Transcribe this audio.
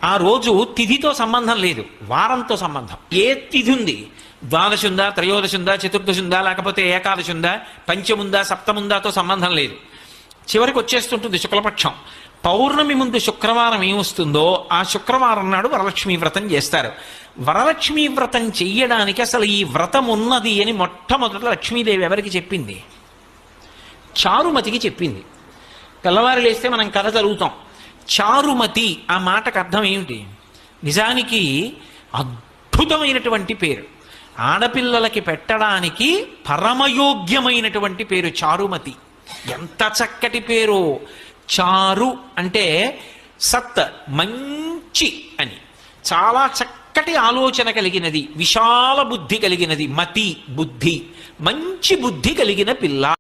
ఆ రోజు తిథితో సంబంధం లేదు, వారంతో సంబంధం. ఏ తిథి ఉంది, ద్వాదశి ఉందా, త్రయోదశి ఉందా, చతుర్దశి ఉందా, లేకపోతే ఏకాదశి ఉందా, పంచముందా, సప్తముందాతో సంబంధం లేదు. చివరికి వచ్చేస్తుంటుంది శుక్లపక్షం. పౌర్ణమి ముందు శుక్రవారం ఏమొస్తుందో ఆ శుక్రవారం నాడు వరలక్ష్మీ వ్రతం చేస్తారు. వరలక్ష్మీ వ్రతం చెయ్యడానికి అసలు ఈ వ్రతం ఉన్నది అని మొట్టమొదట లక్ష్మీదేవి ఎవరికి చెప్పింది? చారుమతికి చెప్పింది. తెల్లవారు లేస్తే మనం కథ చదువుతాం. చారుమతి ఆ మాటకు అర్థం ఏమిటి? నిజానికి అద్భుతమైనటువంటి పేరు, ఆడపిల్లలకి పెట్టడానికి పరమయోగ్యమైనటువంటి పేరు చారుమతి. ఎంత చక్కటి పేరు! చారు అంటే సత్, మంచి అని, చాలా చక్కటి ఆలోచన కలిగినది, విశాల బుద్ధి కలిగినది. మతి బుద్ధి, మంచి బుద్ధి కలిగిన పిల్ల.